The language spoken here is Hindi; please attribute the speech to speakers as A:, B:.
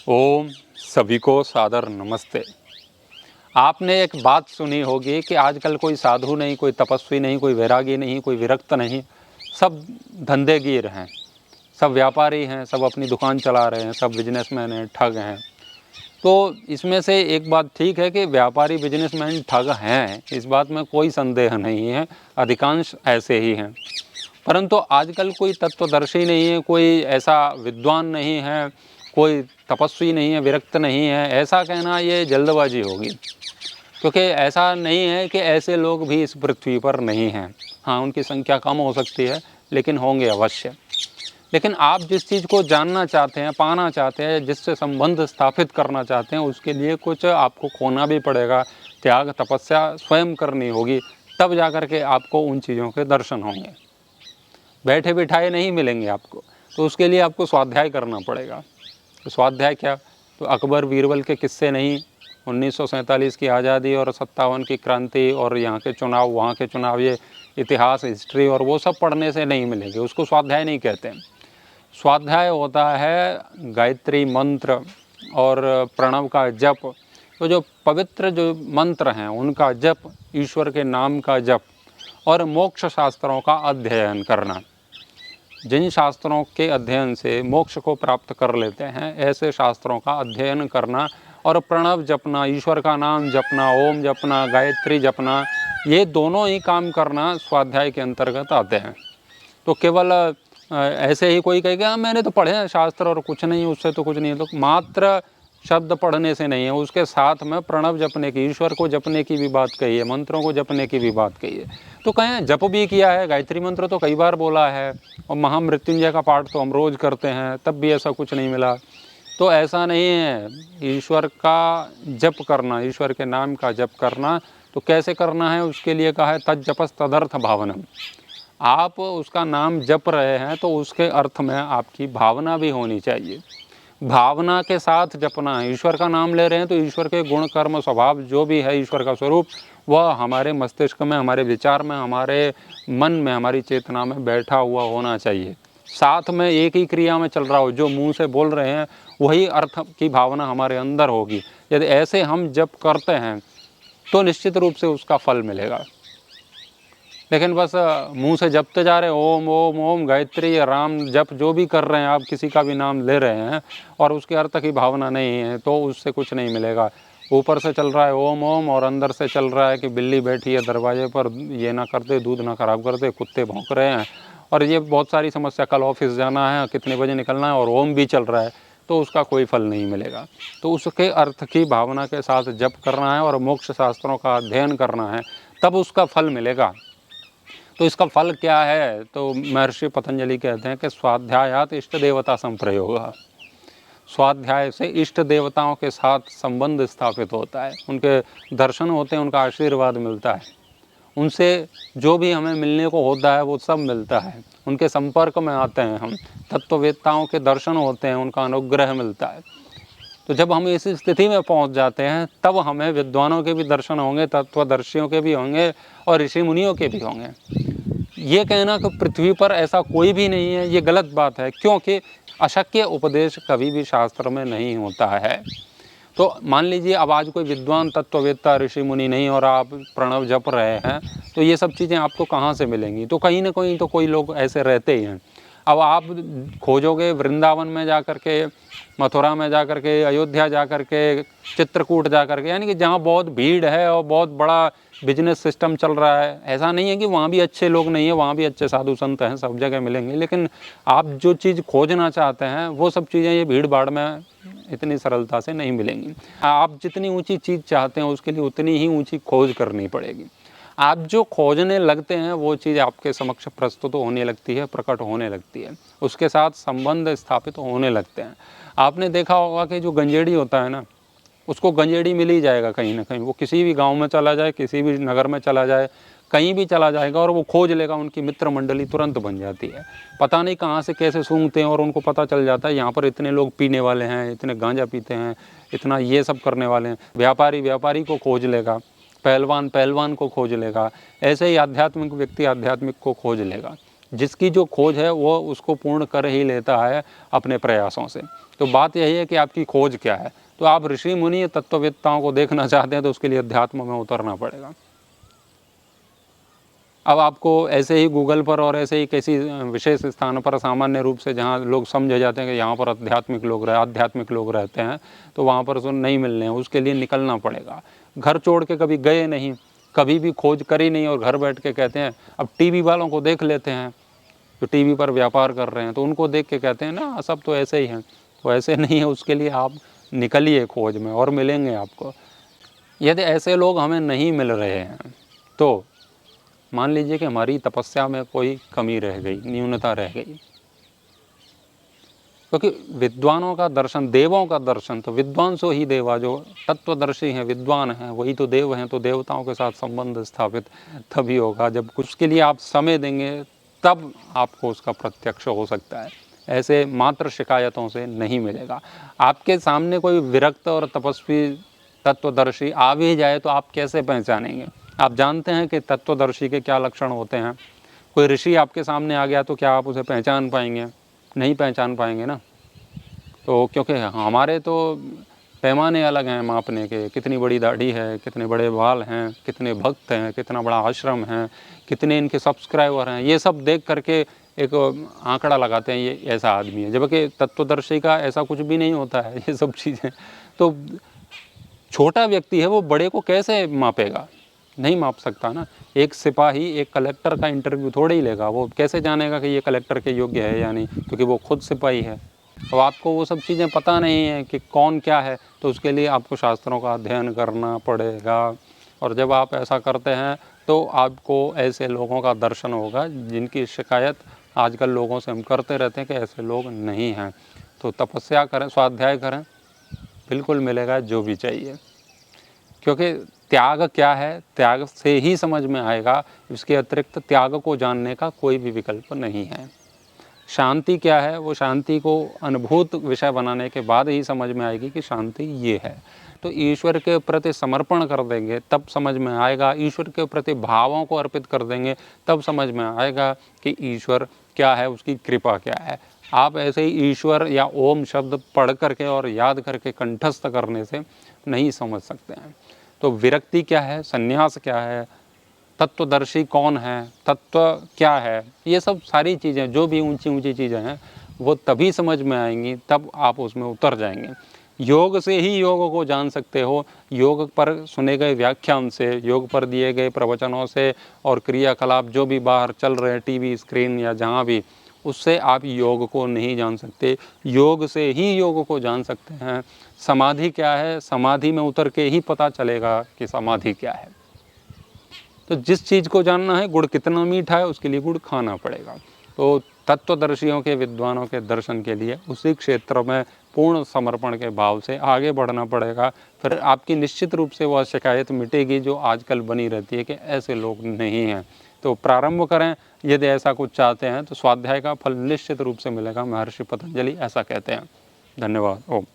A: ओम सभी को सादर नमस्ते। आपने एक बात सुनी होगी कि आजकल कोई साधु नहीं, कोई तपस्वी नहीं, कोई वैरागी नहीं, कोई विरक्त नहीं, सब धंधेगीर हैं, सब व्यापारी हैं, सब अपनी दुकान चला रहे हैं, सब बिजनेसमैन हैं, ठग हैं। तो इसमें से एक बात ठीक है कि व्यापारी बिजनेसमैन ठग हैं, इस बात में कोई संदेह नहीं है, अधिकांश ऐसे ही हैं। परंतु आजकल कोई तत्वदर्शी नहीं है, कोई ऐसा विद्वान नहीं है, कोई तपस्वी नहीं है, विरक्त नहीं है, ऐसा कहना ये जल्दबाजी होगी। क्योंकि ऐसा नहीं है कि ऐसे लोग भी इस पृथ्वी पर नहीं हैं। हाँ, उनकी संख्या कम हो सकती है, लेकिन होंगे अवश्य। लेकिन आप जिस चीज़ को जानना चाहते हैं, पाना चाहते हैं, जिससे संबंध स्थापित करना चाहते हैं, उसके लिए कुछ आपको खोना भी पड़ेगा, त्याग तपस्या स्वयं करनी होगी, तब जा कर के आपको उन चीज़ों के दर्शन होंगे। बैठे बिठाए नहीं मिलेंगे आपको, तो उसके लिए आपको स्वाध्याय करना पड़ेगा। तो स्वाध्याय क्या? तो अकबर बीरबल के किस्से नहीं, 1947 की आज़ादी और 57 की क्रांति और यहाँ के चुनाव, वहाँ के चुनाव, ये इतिहास, हिस्ट्री और वो सब पढ़ने से नहीं मिलेंगे, उसको स्वाध्याय नहीं कहते हैं। स्वाध्याय होता है गायत्री मंत्र और प्रणव का जप। तो जो पवित्र जो मंत्र हैं उनका जप, ईश्वर के नाम का जप और मोक्ष शास्त्रों का अध्ययन करना। जिन शास्त्रों के अध्ययन से मोक्ष को प्राप्त कर लेते हैं, ऐसे शास्त्रों का अध्ययन करना और प्रणव जपना, ईश्वर का नाम जपना, ओम जपना, गायत्री जपना, ये दोनों ही काम करना स्वाध्याय के अंतर्गत आते हैं। तो केवल ऐसे ही कोई कहेगा मैंने तो पढ़े हैं शास्त्र और कुछ नहीं, उससे तो कुछ नहीं है, तो मात्र शब्द पढ़ने से नहीं है, उसके साथ में प्रणव जपने की, ईश्वर को जपने की भी बात कही है, मंत्रों को जपने की भी बात कही है। तो कहें जप भी किया है, गायत्री मंत्र तो कई बार बोला है और महामृत्युंजय का पाठ तो हम रोज़ करते हैं, तब भी ऐसा कुछ नहीं मिला। तो ऐसा नहीं है। ईश्वर का जप करना, ईश्वर के नाम का जप करना, तो कैसे करना है उसके लिए कहा है तज्जपस तदर्थ भावनम। आप उसका नाम जप रहे हैं तो उसके अर्थ में आपकी भावना भी होनी चाहिए। भावना के साथ जपना है। ईश्वर का नाम ले रहे हैं तो ईश्वर के गुण कर्म स्वभाव जो भी है ईश्वर का स्वरूप, वह हमारे मस्तिष्क में, हमारे विचार में, हमारे मन में, हमारी चेतना में बैठा हुआ होना चाहिए। साथ में एक ही क्रिया में चल रहा हो, जो मुंह से बोल रहे हैं वही अर्थ की भावना हमारे अंदर होगी। यदि ऐसे हम जप करते हैं तो निश्चित रूप से उसका फल मिलेगा। लेकिन बस मुंह से जपते जा रहे हैं, ओम ओम ओम, गायत्री, राम जप जो भी कर रहे हैं, आप किसी का भी नाम ले रहे हैं और उसके अर्थ की भावना नहीं है, तो उससे कुछ नहीं मिलेगा। ऊपर से चल रहा है ओम ओम और अंदर से चल रहा है कि बिल्ली बैठी है दरवाजे पर, ये ना करते, दूध ना खराब करते, कुत्ते भौंक रहे हैं और ये बहुत सारी समस्या, कल ऑफिस जाना है, कितने बजे निकलना है और ओम भी चल रहा है, तो उसका कोई फल नहीं मिलेगा। तो उसके अर्थ की भावना के साथ जप करना है और मोक्ष शास्त्रों का अध्ययन करना है, तब उसका फल मिलेगा। तो इसका फल क्या है? तो महर्षि पतंजलि कहते हैं कि स्वाध्यायात इष्ट देवता संप्रयोग। स्वाध्याय से इष्ट देवताओं के साथ संबंध स्थापित होता है, उनके दर्शन होते हैं, उनका आशीर्वाद मिलता है, उनसे जो भी हमें मिलने को होता है वो सब मिलता है, उनके संपर्क में आते हैं हम, तत्ववेत्ताओं के दर्शन होते हैं, उनका अनुग्रह मिलता है। तो जब हम इस स्थिति में पहुंच जाते हैं तब हमें विद्वानों के भी दर्शन होंगे, तत्वदर्शियों के भी होंगे और ऋषि मुनियों के भी होंगे। ये कहना कि पृथ्वी पर ऐसा कोई भी नहीं है, ये गलत बात है, क्योंकि अशक्य उपदेश कभी भी शास्त्र में नहीं होता है। तो मान लीजिए अब आज कोई विद्वान तत्ववेत्ता ऋषि मुनि नहीं और आप प्रणव जप रहे हैं, तो ये सब चीज़ें आपको कहाँ से मिलेंगी? तो कहीं ना कहीं तो कोई लोग ऐसे रहते ही हैं। अब आप खोजोगे वृंदावन में जा कर के, मथुरा में जा कर के, अयोध्या जा कर के, चित्रकूट जा कर के, यानी कि जहाँ बहुत भीड़ है और बहुत बड़ा बिजनेस सिस्टम चल रहा है, ऐसा नहीं है कि वहाँ भी अच्छे लोग नहीं हैं, वहाँ भी अच्छे साधु संत हैं, सब जगह मिलेंगे। लेकिन आप जो चीज़ खोजना चाहते हैं वो सब चीज़ें ये भीड़ भाड़ में इतनी सरलता से नहीं मिलेंगी। आप जितनी ऊंची चीज़ चाहते हैं उसके लिए उतनी ही ऊंची खोज करनी पड़ेगी। आप जो खोजने लगते हैं वो चीज़ आपके समक्ष प्रस्तुत होने लगती है, प्रकट होने लगती है, उसके साथ संबंध स्थापित होने लगते हैं। आपने देखा होगा कि जो गंजेड़ी होता है ना, उसको गंजेड़ी मिल ही जाएगा कहीं ना कहीं। वो किसी भी गांव में चला जाए, किसी भी नगर में चला जाए, कहीं भी चला जाएगा और वो खोज लेगा, उनकी मित्र मंडली तुरंत बन जाती है। पता नहीं कहाँ से कैसे सूंघते हैं और उनको पता चल जाता है यहाँ पर इतने लोग पीने वाले हैं, इतने गांजा पीते हैं, इतना ये सब करने वाले हैं। व्यापारी व्यापारी को खोज लेगा, पहलवान पहलवान को खोज लेगा, ऐसे ही आध्यात्मिक व्यक्ति आध्यात्मिक को खोज लेगा। जिसकी जो खोज है वो उसको पूर्ण कर ही लेता है अपने प्रयासों से। तो बात यही है कि आपकी खोज क्या है। तो आप ऋषि मुनि तत्ववेत्ताओं को देखना चाहते हैं तो उसके लिए अध्यात्म में उतरना पड़ेगा। अब आपको ऐसे ही गूगल पर और ऐसे ही किसी विशेष स्थान पर सामान्य रूप से जहाँ लोग समझे जाते हैं कि यहाँ पर आध्यात्मिक लोग रहते हैं, तो वहाँ पर नहीं मिलने हैं, उसके लिए निकलना पड़ेगा। घर छोड़ के कभी गए नहीं, कभी भी खोज करी नहीं और घर बैठ के कहते हैं। अब टीवी वालों को देख लेते हैं जो टीवी पर व्यापार कर रहे हैं, तो उनको देख के कहते हैं ना सब तो ऐसे ही हैं। तो ऐसे नहीं है, उसके लिए आप निकलिए खोज में और मिलेंगे आपको। यदि ऐसे लोग हमें नहीं मिल रहे हैं तो मान लीजिए कि हमारी तपस्या में कोई कमी रह गई, न्यूनता रह गई। क्योंकि विद्वानों का दर्शन, देवों का दर्शन तो विद्वांसो ही देवा, जो तत्वदर्शी हैं, विद्वान हैं, वही तो देव हैं। तो देवताओं के साथ संबंध स्थापित तभी होगा जब कुछ के लिए आप समय देंगे, तब आपको उसका प्रत्यक्ष हो सकता है। ऐसे मात्र शिकायतों से नहीं मिलेगा। आपके सामने कोई विरक्त और तपस्वी तत्वदर्शी आ भी जाए तो आप कैसे पहचानेंगे? आप जानते हैं कि तत्वदर्शी के क्या लक्षण होते हैं। कोई ऋषि आपके सामने आ गया तो क्या आप उसे पहचान पाएंगे? नहीं पहचान पाएंगे ना। तो क्योंकि हमारे तो पैमाने अलग हैं मापने के, कितनी बड़ी दाढ़ी है, कितने बड़े बाल हैं, कितने भक्त हैं, कितना बड़ा आश्रम है, कितने इनके सब्सक्राइबर हैं, ये सब देख करके एक आंकड़ा लगाते हैं ये ऐसा आदमी है। जबकि तत्वदर्शी का ऐसा कुछ भी नहीं होता है ये सब चीज़ें। तो छोटा व्यक्ति है वो बड़े को कैसे मापेगा? नहीं माप सकता ना। एक सिपाही एक कलेक्टर का इंटरव्यू थोड़े ही लेगा, वो कैसे जानेगा कि ये कलेक्टर के योग्य है या नहीं, क्योंकि वो खुद सिपाही है। अब आपको वो सब चीज़ें पता नहीं है कि कौन क्या है, तो उसके लिए आपको शास्त्रों का अध्ययन करना पड़ेगा। और जब आप ऐसा करते हैं तो आपको ऐसे लोगों का दर्शन होगा जिनकी शिकायत आजकल लोगों से हम करते रहते हैं कि ऐसे लोग नहीं हैं। तो तपस्या करें, स्वाध्याय करें, बिल्कुल मिलेगा जो भी चाहिए। क्योंकि त्याग क्या है, त्याग से ही समझ में आएगा। इसके अतिरिक्त त्याग को जानने का कोई भी विकल्प नहीं है। शांति क्या है, वो शांति को अनुभूत विषय बनाने के बाद ही समझ में आएगी कि शांति ये है। तो ईश्वर के प्रति समर्पण कर देंगे तब समझ में आएगा। ईश्वर के प्रति भावों को अर्पित कर देंगे तब समझ में आएगा कि ईश्वर क्या है, उसकी कृपा क्या है। आप ऐसे ही ईश्वर या ओम शब्द पढ़ करके और याद करके कंठस्थ करने से नहीं समझ सकते हैं। तो विरक्ति क्या है, संन्यास क्या है, तत्वदर्शी कौन है, तत्व क्या है, ये सब सारी चीज़ें जो भी ऊंची ऊंची चीज़ें हैं वो तभी समझ में आएंगी, तब आप उसमें उतर जाएंगे। योग से ही योग को जान सकते हो। योग पर सुने गए व्याख्यान से, योग पर दिए गए प्रवचनों से और क्रियाकलाप जो भी बाहर चल रहे हैं टीवी स्क्रीन या जहाँ भी, उससे आप योग को नहीं जान सकते। योग से ही योग को जान सकते हैं। समाधि क्या है, समाधि में उतर के ही पता चलेगा कि समाधि क्या है। तो जिस चीज़ को जानना है, गुड़ कितना मीठा है, उसके लिए गुड़ खाना पड़ेगा। तो तत्वदर्शियों के, विद्वानों के दर्शन के लिए उसी क्षेत्र में पूर्ण समर्पण के भाव से आगे बढ़ना पड़ेगा। फिर आपकी निश्चित रूप से वह शिकायत मिटेगी जो आजकल बनी रहती है कि ऐसे लोग नहीं हैं। तो प्रारंभ करें, यदि ऐसा कुछ चाहते हैं तो स्वाध्याय का फल निश्चित रूप से मिलेगा। महर्षि पतंजलि ऐसा कहते हैं। धन्यवाद। ओम।